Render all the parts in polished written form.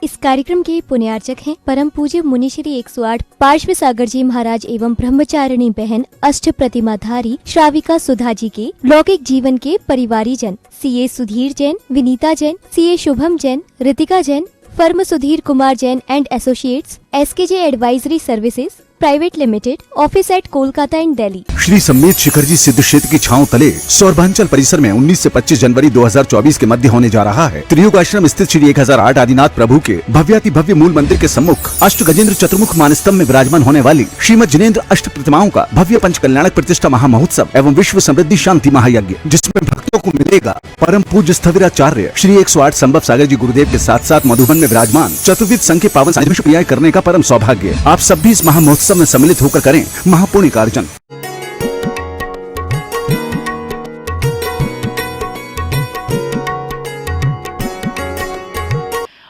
इस कार्यक्रम के पुण्यार्चक हैं परम पूज्य मुनि श्री 108 पार्श्व सागर जी महाराज एवं ब्रह्मचारिणी बहन अष्ट प्रतिमाधारी श्राविका सुधा जी के लौकिक जीवन के परिवारी जन CA Sudhir Jain, Vinita Jain, CA Shubham Jain, Ritika Jain, firm Sudhir Kumar Jain and associates, SKJ advisory services private limited, office at Kolkata and Delhi. Shri Sammed Shikhar ji सिद्ध क्षेत्र की छांव तले सौरभांचल परिसर में 19 से 25 जनवरी 2024 के मध्य होने जा रहा है। त्रियुग आश्रम स्थित श्री 1008 आदिनाथ प्रभु के भव्याति भव्य मूल मंदिर के सम्मुख अष्ट गजेंद्र चतुर्मुख मानस्तंभ में विराजमान होने वाली श्रीमद जिनेन्द्र अष्ट प्रतिमाओं का भव्य पंच कल्याणक प्रतिष्ठा महामहोत्सव एवं विश्व समृद्धि शांति महायज्ञ, जिसमें भक्तों को मिलेगा परम पूज्य स्थविराचार्य श्री 108 संभव सागर जी गुरुदेव के साथ साथ मधुबन में विराजमान चतुर्विद संघ के पावन सानिध्य क्रियाएं करने का परम सौभाग्य। आप सब भी इस महामहोत्सव में सम्मिलित होकर करें महापुण्य कार्जन।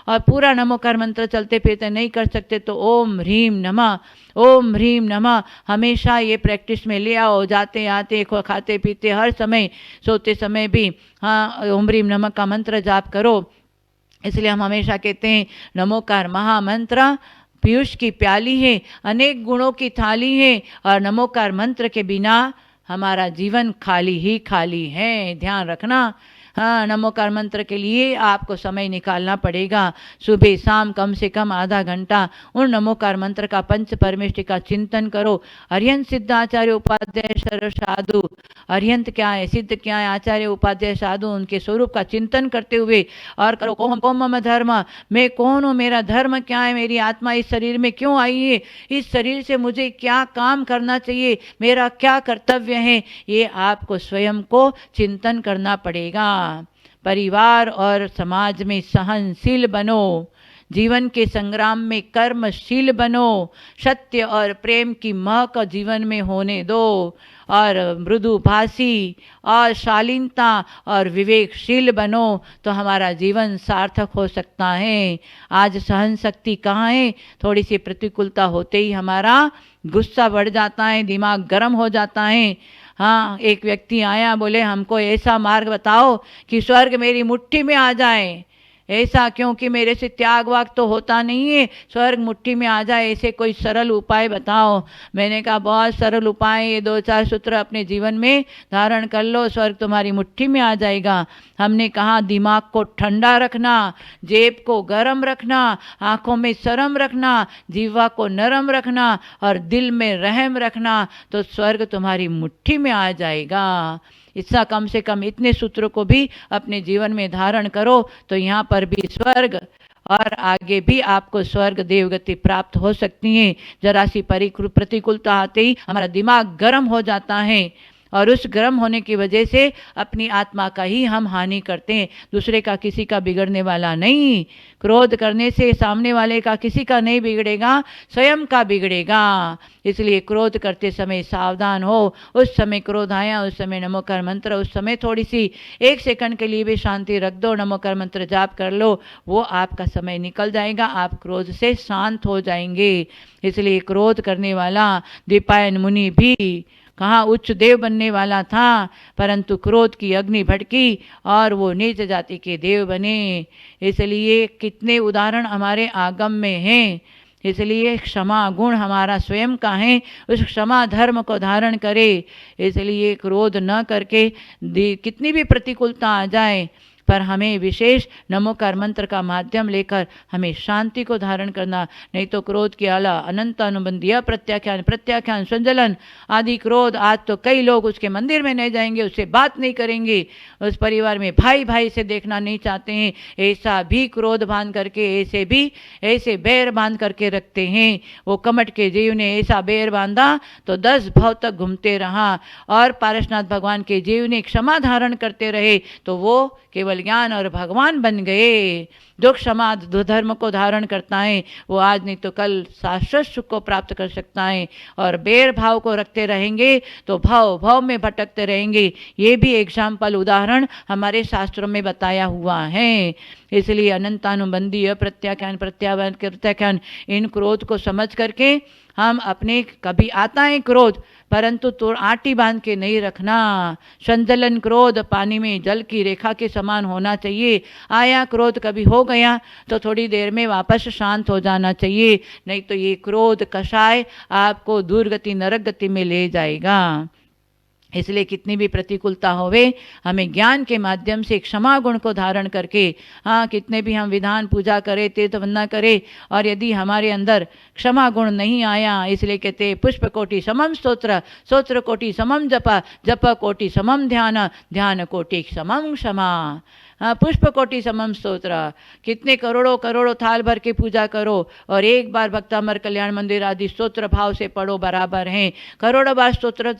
और पूरा नमोकार मंत्र चलते फिरते नहीं कर सकते तो ओम ह्रीम नमः, ओम ह्रीम नमः हमेशा ये प्रैक्टिस में ले आओ। जाते आते खाते पीते हर समय सोते समय भी हाँ ओम ह्रीम नमः का मंत्र जाप करो। इसलिए हम हमेशा कहते हैं नमोकार महामंत्र पीयूष की प्याली है, अनेक गुणों की थाली है और नमोकार मंत्र के बिना हमारा जीवन खाली ही खाली है। ध्यान रखना। हाँ, नमोकार मंत्र के लिए आपको समय निकालना पड़ेगा। सुबह शाम कम से कम आधा घंटा उन नमोकार मंत्र का पंच परमेष्टि का चिंतन करो। अरिहंत सिद्ध आचार्य उपाध्याय सर्व साधु, अरिहंत क्या है, सिद्ध क्या है, आचार्य उपाध्याय साधु, उनके स्वरूप का चिंतन करते हुए और करो कौन मम धर्म, मैं कौन हूँ, मेरा धर्म क्या है, मेरी आत्मा इस शरीर में क्यों आई है, इस शरीर से मुझे क्या काम करना चाहिए, मेरा क्या कर्तव्य है, ये आपको स्वयं को चिंतन करना पड़ेगा। परिवार और समाज में सहनशील बनो, जीवन के संग्राम में कर्मशील बनो, सत्य और प्रेम की महक जीवन में होने दो और मृदुभाषी और शालीनता और विवेकशील बनो तो हमारा जीवन सार्थक हो सकता है। आज सहन शक्ति कहाँ है? थोड़ी सी प्रतिकूलता होते ही हमारा गुस्सा बढ़ जाता है, दिमाग गर्म हो जाता है। हाँ, एक व्यक्ति आया, बोले हमको ऐसा मार्ग बताओ कि स्वर्ग मेरी मुट्ठी में आ जाए। ऐसा क्योंकि मेरे से त्याग वाग तो होता नहीं है, स्वर्ग मुट्ठी में आ जाए, ऐसे कोई सरल उपाय बताओ। मैंने कहा बहुत सरल उपाय, ये 2-4 सूत्र अपने जीवन में धारण कर लो, स्वर्ग तुम्हारी मुट्ठी में आ जाएगा। हमने कहा दिमाग को ठंडा रखना, जेब को गर्म रखना, आँखों में शर्म रखना, जीवा को नरम रखना और दिल में रहम रखना तो स्वर्ग तुम्हारी मुट्ठी में आ जाएगा। इसका कम से कम इतने सूत्रों को भी अपने जीवन में धारण करो तो यहाँ पर भी स्वर्ग और आगे भी आपको स्वर्ग देवगति प्राप्त हो सकती है। जरा सी प्रतिकूलता आते ही हमारा दिमाग गर्म हो जाता है और उस गर्म होने की वजह से अपनी आत्मा का ही हम हानि करते हैं, दूसरे का किसी का बिगड़ने वाला नहीं। क्रोध करने से सामने वाले का किसी का नहीं बिगड़ेगा, स्वयं का बिगड़ेगा। इसलिए क्रोध करते समय सावधान हो। उस समय क्रोध आया, उस समय नमोकार मंत्र, उस समय थोड़ी सी 1 सेकंड के लिए भी शांति रख दो, नमोकार मंत्र जाप कर लो, वो आपका समय निकल जाएगा, आप क्रोध से शांत हो जाएंगे। इसलिए क्रोध करने वाला दीपायन मुनि भी कहाँ उच्च देव बनने वाला था, परंतु क्रोध की अग्नि भड़की और वो नीच जाति के देव बने। इसलिए कितने उदाहरण हमारे आगम में हैं। इसलिए क्षमा गुण हमारा स्वयं का है, उस क्षमा धर्म को धारण करे। इसलिए क्रोध न करके कितनी भी प्रतिकूलता आ जाए पर हमें विशेष नमोकार मंत्र का माध्यम लेकर हमें शांति को धारण करना। नहीं तो क्रोध के आला अनंत अनुबंधिया प्रत्याख्यान प्रत्याख्यान संजलन आदि क्रोध, आज तो कई लोग उसके मंदिर में नहीं जाएंगे, उससे बात नहीं करेंगे, उस परिवार में भाई भाई से देखना नहीं चाहते हैं, ऐसा भी क्रोध बांध करके ऐसे बैर बांध करके रखते हैं। वो कमट के जीव ने ऐसा बैर बांधा तो 10 भव तक घूमते रहा और पारसनाथ भगवान के जीव ने क्षमा धारण करते रहे तो वो केवल ज्ञान और भगवान बन गए। जो क्षमा धर्म को धारण करता है वो आज नहीं तो कल शाश्वत सुख को प्राप्त कर सकता है। और बैर भाव को रखते रहेंगे तो भाव भाव में भटकते रहेंगे। ये भी एग्जाम्पल उदाहरण हमारे शास्त्रों में बताया हुआ है। इसलिए अनंतानुबंधी अप्रत्याख्यान प्रत्याख्यान इन क्रोध को समझ करके हम अपने, कभी आता है क्रोध परंतु तो आटी बांध के नहीं रखना। संजलन क्रोध पानी में जल की रेखा के समान होना चाहिए। आया क्रोध कभी हो गया तो थोड़ी देर में वापस शांत हो जाना चाहिए, नहीं तो ये क्रोध कषाय आपको दुर्गति नरक गति में ले जाएगा। इसलिए कितनी भी प्रतिकूलता होवे, हमें ज्ञान के माध्यम से क्षमा गुण को धारण करके, हाँ, कितने भी हम विधान पूजा करें, तीर्थ वंदना करें, और यदि हमारे अंदर क्षमा गुण नहीं आया, इसलिए कहते पुष्प कोटि समम स्तोत्र, स्तोत्र कोटि समम जप, जप कोटि समम ध्यान, ध्यान कोटि समम क्षमा। हाँ, पुष्प कोटि समम स्तोत्र, कितने करोड़ों करोड़ों थाल भर के पूजा करो और एक बार भक्तामर कल्याण मंदिर आदि स्तोत्र भाव से पढ़ो बराबर हैं। करोड़ों बार स्तोत्र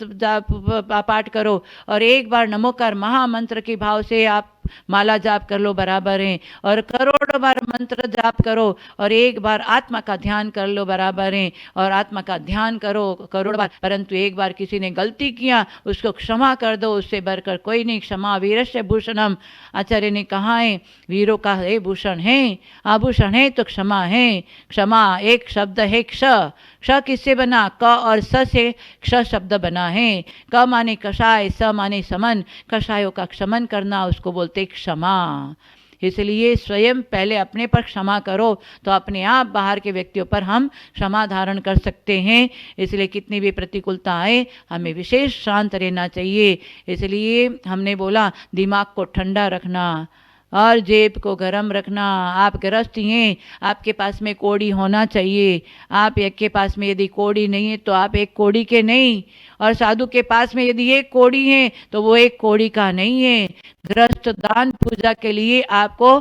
पाठ करो और एक बार नमोकार महामंत्र के भाव से आप माला जाप कर लो बराबर हैं। और करोड़ों बार मंत्र जाप करो और एक बार आत्मा का ध्यान कर लो बराबर हैं। और आत्मा का ध्यान करो करोड़ बार, परंतु एक बार किसी ने गलती किया उसको क्षमा कर दो, उससे बढ़कर कोई नहीं। क्षमा वीरस्य भूषणम, आचार्य ने कहा है वीरों का ये भूषण है, आभूषण है तो क्षमा है। क्षमा एक शब्द है क्ष, क्ष किससे बना? क और स से क्ष शब्द बना है। क माने कषाय, स माने समन, कषायों का क्षमन करना उसको बोलते क्षमा। इसलिए स्वयं पहले अपने पर क्षमा करो तो अपने आप बाहर के व्यक्तियों पर हम क्षमा धारण कर सकते हैं। इसलिए कितनी भी प्रतिकूलता आए हमें विशेष शांत रहना चाहिए। इसलिए हमने बोला दिमाग को ठंडा रखना और जेब को गर्म रखना। आप गृहस्थी हैं, आपके पास में कौड़ी होना चाहिए। आप एक के पास में यदि कौड़ी नहीं है तो आप एक कौड़ी के नहीं, और साधु के पास में यदि एक कौड़ी है तो वो एक कौड़ी का नहीं है। गृहस्थ दान पूजा के लिए आपको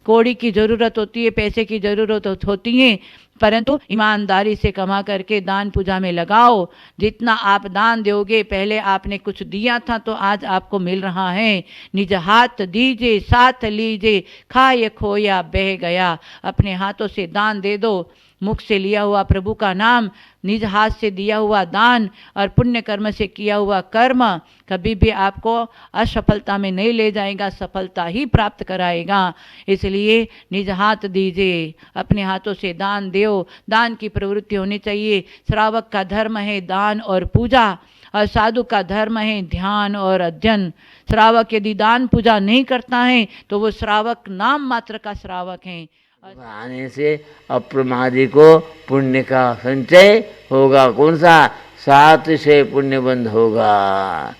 कौड़ी की ज़रूरत होती है, पैसे की ज़रूरत होती है, परंतु ईमानदारी से कमा करके दान पूजा में लगाओ। जितना आप दान दोगे, पहले आपने कुछ दिया था तो आज आपको मिल रहा है। निज हाथ दीजिए साथ लीजिए, खाए खोया बह गया। अपने हाथों से दान दे दो, मुख से लिया हुआ प्रभु का नाम, निज हाथ से दिया हुआ दान और पुण्य कर्म से किया हुआ कर्म कभी भी आपको असफलता में नहीं ले जाएगा, सफलता ही प्राप्त कराएगा। इसलिए निज हाथ दीजिए, अपने हाथों से दान दो। दान की प्रवृत्ति होनी चाहिए। श्रावक का धर्म है दान और पूजा, और साधु का धर्म है ध्यान और अध्ययन। श्रावक यदि दान पूजा नहीं करता है तो वो श्रावक नाम मात्र का श्रावक है। आने से अप्रमादी को पुण्य का संचय होगा। कौन सा? 7 से पुण्य बंद होगा।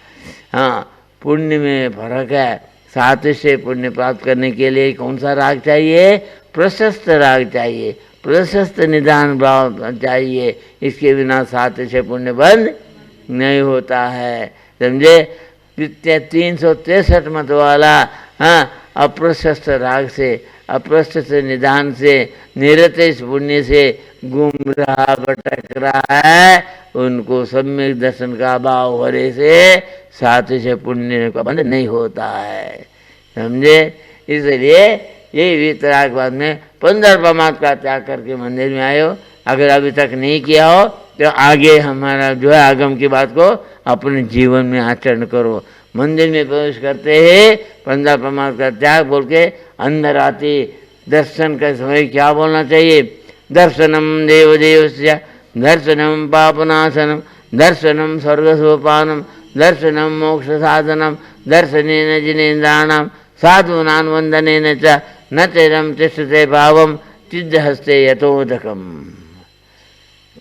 हाँ, पुण्य में फर्क है। 7 से पुण्य प्राप्त करने के लिए कौन सा राग चाहिए? प्रशस्त राग चाहिए, प्रशस्त निदान भाव चाहिए। इसके बिना 7 से पुण्य बंद नहीं होता है, समझे। 363 मत वाला, हाँ, अप्रशस्त राग से, अप्रशस्त निदान से, निरतेश पुण्य से गुमराह भटक रहा है, उनको सम्यक दर्शन का भाव होने से 7 से पुण्य का बंध नहीं होता है, समझे। इसलिए ये वीतरागवाद में 15 प्रमाद का त्याग करके मंदिर में आए हो। अगर अभी तक नहीं किया हो तो आगे हमारा जो है आगम की बात को अपने जीवन में आचरण करो। मंदिर में प्रवेश करते ही 15 प्रमाद का त्याग बोल के अंदर आती। दर्शन के समय क्या बोलना चाहिए? दर्शनम देवदेवस्य, दर्शनम पापनाशनम, दर्शनम स्वर्गसोपानम, दर्शनम मोक्ष साधनम, दर्शनेन जिनेन्द्राणाम साधूनां वंदनेन च न तेरम तिष्ठते भावम चिद्धहस्ते यतोदकम।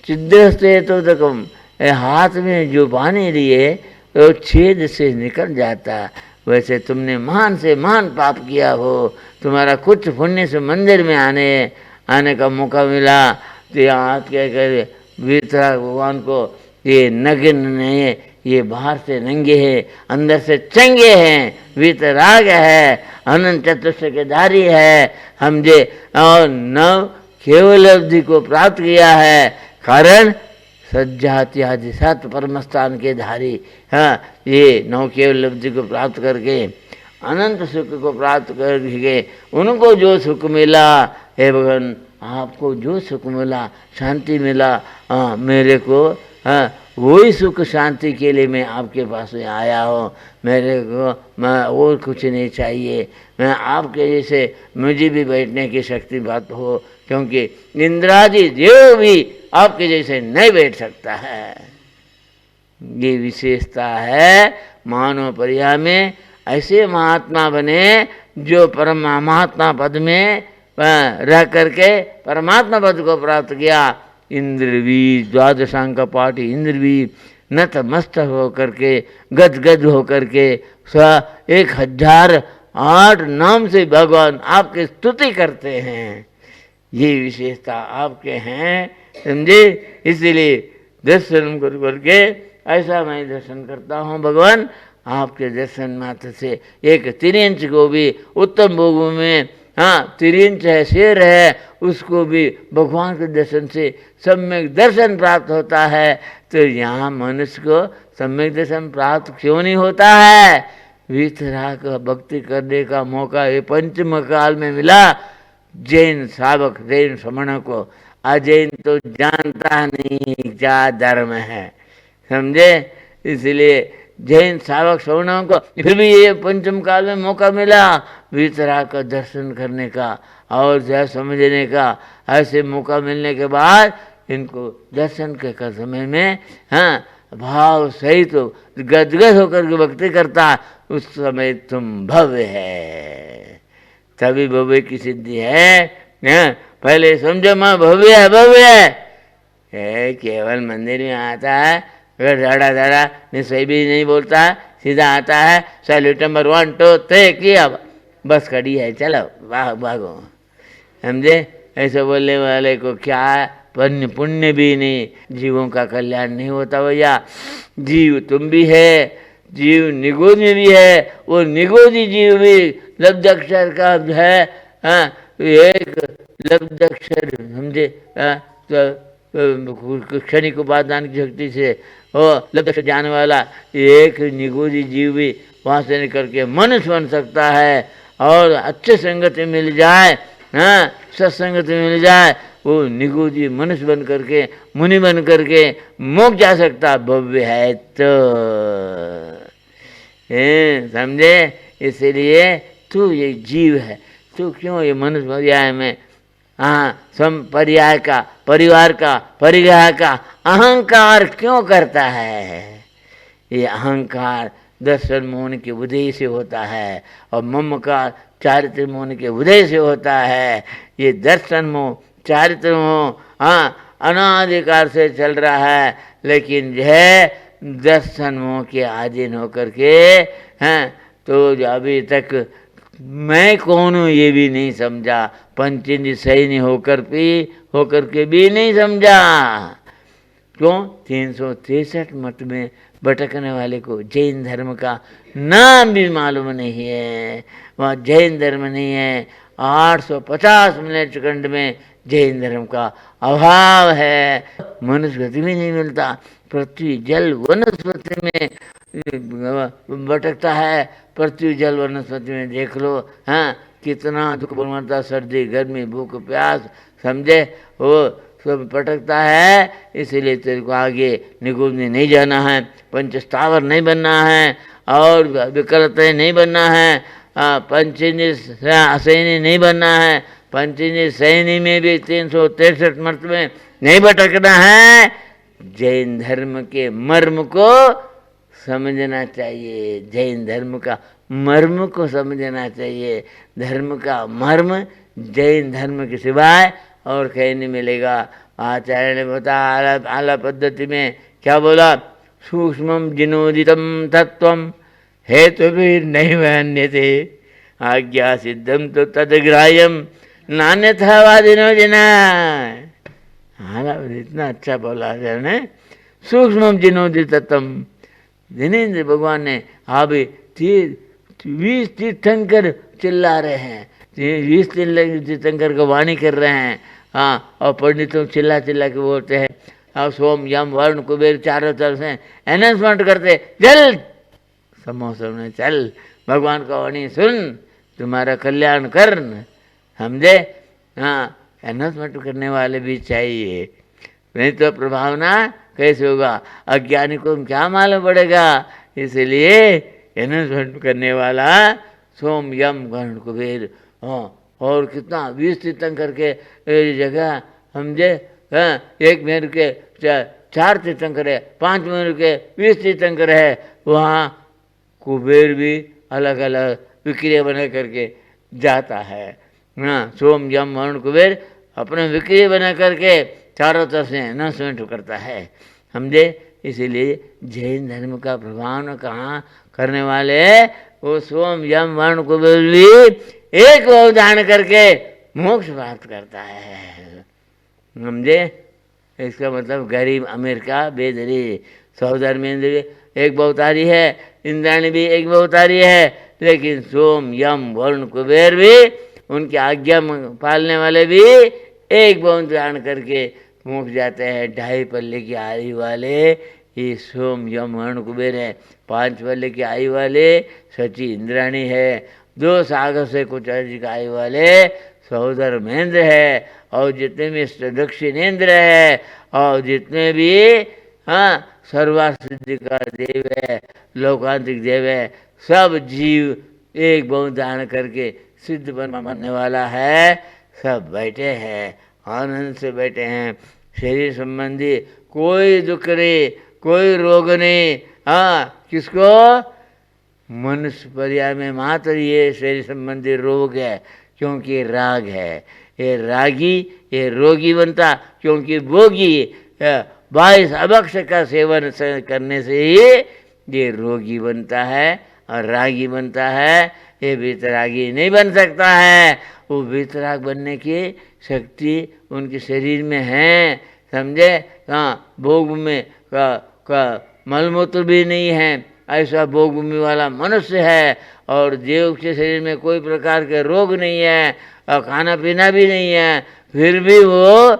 चिद्धहस्ते यतोदकम, हाथ में जो पानी लिए वो छेद से निकल जाता। वैसे तुमने महान से महान पाप किया हो, तुम्हारा कुछ पुण्य से मंदिर में आने का मौका मिला तो यहाँ हाथ कह कर वीतराग भगवान को ये नग्न नहीं है, ये बाहर से नंगे हैं, अंदर से चंगे हैं, वीतराग है, अनंत चतुष्ट के धारी है, समझे। और नव केवल अवधि को प्राप्त किया है, कारण सज्जाति आदि 7 परमस्थान के धारी। हाँ, ये नौ केवल अवधि को प्राप्त करके अनंत सुख को प्राप्त करके उनको जो सुख मिला, हे भगवान आपको जो सुख मिला, शांति मिला, मेरे को वही सुख शांति के लिए मैं आपके पास में आया हूँ। मेरे को मैं और कुछ नहीं चाहिए। मैं आपके जैसे मुझे भी बैठने की शक्ति बात हो, क्योंकि इंद्रादि देव भी आपके जैसे नहीं बैठ सकता है। ये विशेषता है मानव परिया में। ऐसे महात्मा बने जो परम महात्मा पद में रह करके परमात्मा पद को प्राप्त किया। इंद्रवीर द्वादशांग का पाठ इंद्रवीर नतमस्त हो करके गदगद हो करके 1008 नाम से भगवान आपकी स्तुति करते हैं। ये विशेषता आपके हैं, समझे। इसलिए दर्शन कर करके ऐसा मैं दर्शन करता हूँ भगवान, आपके दर्शन मात्र से एक 3 इंच को भी उत्तम भोगों में, हाँ 3 इंच है शेर है, उसको भी भगवान के दर्शन से सम्यक दर्शन प्राप्त होता है। तो यहाँ मनुष्य को सम्यक दर्शन प्राप्त क्यों नहीं होता है? वितरा का भक्ति करने का मौका ये पंचम काल में मिला जैन सावक जैन श्रमण को। अजैन तो जानता नहीं क्या धर्म है, समझे। इसलिए जैन सावक श्रवणों को फिर भी ये पंचम काल में मौका मिला वितरा का दर्शन करने का और जो समझने का। ऐसे मौका मिलने के बाद इनको दर्शन के समय में, हाँ भाव सही तो गदगद होकर के भक्ति करता, उस समय तुम भव्य है, तभी भव्य की सिद्धि है। पहले समझो माँ भव्य है, भव्य है केवल मंदिर में आता है, अगर धड़ा धड़ा सही भी नहीं बोलता है, सीधा आता है सैल्यूट नंबर 1 2 3 किया, बस खड़ी है चलो भागो, समझे। ऐसे बोलने वाले को क्या पुण्य भी नहीं, जीवों का कल्याण नहीं होता भैया। जीव तुम भी है, जीव निगोदी भी है, वो निगोदी जीव भी लब्ध अक्षर का है, हाँ एक लब्ध अक्षर समझे, क्षणिक उपादान की शक्ति से वो लब्ध अक्षर जाने वाला एक निगोदी जीव भी वहाँ से निकल के मनुष्य बन सकता है। और अच्छे संगति मिल जाए, हाँ सत्संगति मिल जाए, वो निगोदी मनुष्य बन करके मुनि बन करके मोक्ष जा सकता, भव्य है तो, समझे। इसलिए तू ये जीव है, तू क्यों ये मनुष्य पर्याय में, हाँ पर्याय का परिवार का परिग्रह का अहंकार क्यों करता है? ये अहंकार दर्शन मोहन के उदय से होता है और ममकार चारित्र मोहन के उदय से होता है। ये दर्शन मोह चारित्र मोह, हाँ अनाधिकार से चल रहा है, लेकिन यह दर्शन मोह के अधीन होकर के, हैं तो अभी तक मैं कौन हूँ ये भी नहीं समझा, पंचेंद्रिय सही नहीं होकर के भी नहीं समझा। क्यों? 363 मत में भटकने वाले को जैन धर्म का नाम भी मालूम नहीं है, वहाँ जैन धर्म नहीं है। 850 मिनट खंड में जैन धर्म का अभाव है, मनुष्य गति भी नहीं मिलता, पृथ्वी जल वनस्पति में भटकता है। पृथ्वी जल वनस्पति में देख लो, हाँ कितना दुख बनता, सर्दी गर्मी भूख प्यास, समझे, वो सब भटकता है। इसीलिए तेरे को आगे निगुण में नहीं जाना है, पंचस्थावर नहीं बनना है और विकलते नहीं बनना है, पंचेंद्रिय सैनी नहीं बनना है, पंचेंद्रिय सैनी में भी 363 मत में नहीं भटकना है। जैन धर्म के मर्म को समझना चाहिए, जैन धर्म का मर्म को समझना चाहिए। धर्म का मर्म जैन धर्म के सिवाय और कहीं नहीं मिलेगा। आचार्य ने बताया आला पद्धति में क्या बोला, सूक्ष्मम जिनोदितम तत्वम हेतु भी नहीं वहन्यते आज्ञा सिद्धम तो तदग्राह्यम नान्यथा वादिनो जना। इतना अच्छा बोला ने, सूक्ष्मम जिनोदितम। जिनेन्द्र भगवान ने अभी 20 तीर्थंकर चिल्ला रहे हैं, 20 तीर्थंकर को वाणी कर रहे हैं, हाँ और पंडितों चिल्ला चिल्ला के बोलते हैं, और सोम यम वर्ण कुबेर चारों तरफ से अनाउंसमेंट करते, चल समोसा में चल भगवान का वाणी सुन, तुम्हारा कल्याण कर, समझे। हाँ अनाउंसमेंट करने वाले भी चाहिए, नहीं तो प्रभावना कैसे होगा, अज्ञानी को क्या मालूम पड़ेगा। इसलिए अनाउंसमेंट करने वाला सोम यम वर्ण कुबेर, हाँ और कितना 20 तीर्थंकर के जगह, समझे, हाँ एक मेर के 4 तीर्थंकर है, 5 महीने के 20 तीर्थंकर है, वहाँ कुबेर भी अलग अलग विक्रिया बना करके जाता है। हाँ, सोम यम वरुण कुबेर अपने विक्रिया बना करके चारों तरफ से अनाउंसमेंट करता है, समझे। इसीलिए जैन धर्म का प्रभाव कहाँ करने वाले वो सोम यम वरुण कुबेर भी एक भाव धारण करके मोक्ष प्राप्त करता है, समझे। इसका मतलब गरीब अमीर का बेदरी, सौधर्मेंद्र एक बहुतारी है, इंद्राणी भी एक बहुतारी है, लेकिन सोम यम वरुण कुबेर भी उनकी आज्ञा पालने वाले भी एक बहुत धारण करके मोक्ष जाते हैं। 2.5 पल्ले की आयु वाले ये सोम यम वरुण कुबेर है, 5 पल्ले की आयु वाले सची इंद्राणी है, 2 सागर से कुछ अधिक आयु वाले सौधर्मेंद्र है, और जितने भी दक्षिणेंद्र है, और जितने भी हाँ सर्वासिद्धि का देव है, लोकांतिक देव है, सब जीव एक बहुत धारण करके सिद्ध बनने वाला है, सब बैठे हैं, आनंद से बैठे हैं। शरीर संबंधी कोई दुख नहीं, कोई रोग नहीं। हाँ, किसको? मनुष्य पर्याय में मात्र ये शरीर संबंधी रोग है, क्योंकि राग है। ये रागी ये रोगी बनता, क्योंकि भोगी 22 अभक्ष का सेवन करने से ही ये रोगी बनता है और रागी बनता है। ये वीतरागी नहीं बन सकता है, वो वीतराग बनने की शक्ति उनके शरीर में है, समझे। हाँ, भोग में का मलमूत्र भी नहीं है, ऐसा भोग भूमि वाला मनुष्य है, और देव के शरीर में कोई प्रकार के रोग नहीं है और खाना पीना भी नहीं है, फिर भी वो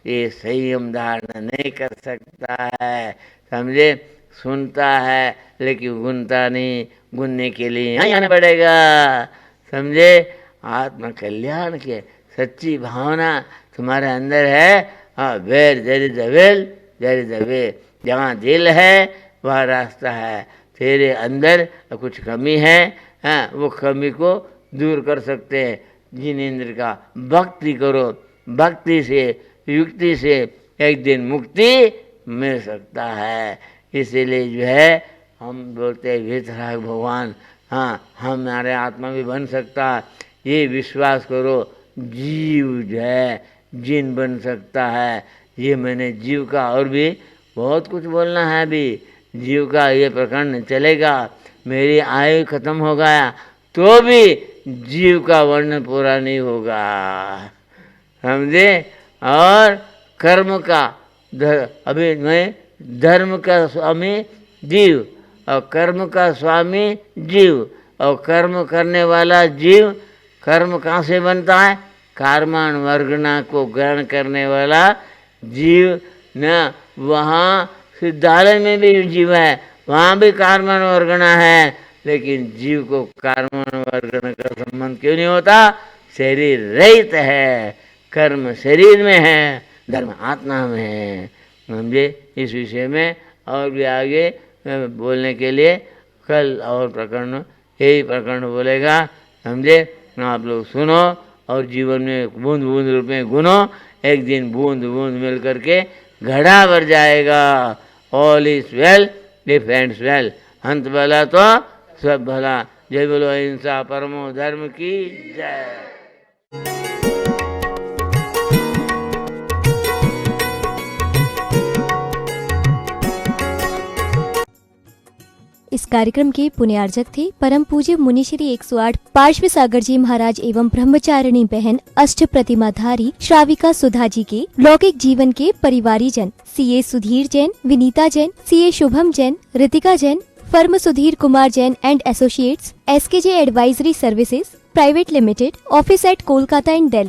ये संयम धारण नहीं कर सकता है, समझे। सुनता है लेकिन गुनता नहीं, गुनने के लिए यहाँ आना पड़ेगा, समझे। आत्म कल्याण के सच्ची भावना तुम्हारे अंदर है। हाँ, where there is the will there is the way, जहाँ दिल है वह रास्ता है। तेरे अंदर कुछ कमी है, हाँ, वो कमी को दूर कर सकते हैं जिनेंद्र का। भक्ति करो, भक्ति से युक्ति से एक दिन मुक्ति मिल सकता है। इसीलिए जो है हम बोलते हैं वीतराग भगवान, हाँ, हमारे आत्मा भी बन सकता, ये विश्वास करो। जीव जो है जिन बन सकता है, ये मैंने जीव का और भी बहुत कुछ बोलना है। अभी जीव का ये प्रकरण चलेगा, मेरी आयु खत्म हो गया तो भी जीव का वर्णन पूरा नहीं होगा, समझे। और कर्म का अभी मैं धर्म का स्वामी जीव और कर्म का स्वामी जीव, और कर्म करने वाला जीव कर्म कहाँ से बनता है? कर्मण वर्गना को ग्रहण करने वाला जीव न। वहाँ सिद्धालय में भी जीव है, वहाँ भी कर्मण वर्गना है, लेकिन जीव को कर्मण वर्गना का संबंध क्यों नहीं होता? शरीर रहित है, कर्म शरीर में है, धर्म आत्मा में है, समझे। इस विषय में और भी आगे बोलने के लिए कल और प्रकरण, यही प्रकरण बोलेगा, समझे। आप लोग सुनो और जीवन में बूंद बूंद रूप में गुनो। एक दिन बूंद बूंद मिल करके घड़ा भर जाएगा। All is well if ends well, अंत भला तो सब भला। जय बोलो अहिंसा परमो धर्म की जय। इस कार्यक्रम के पुण्यार्जक थे परम पूज्य मुनि श्री 108 पार्श्व सागर जी महाराज एवं ब्रह्मचारिणी बहन अष्ट प्रतिमाधारी श्राविका सुधा जी के लौकिक जीवन के परिवारी जन CA Sudhir Jain, Vinita Jain, CA Shubham Jain, Ritika Jain, firm Sudhir Kumar Jain and associates, SKJ advisory services private limited, office at Kolkata and Delhi.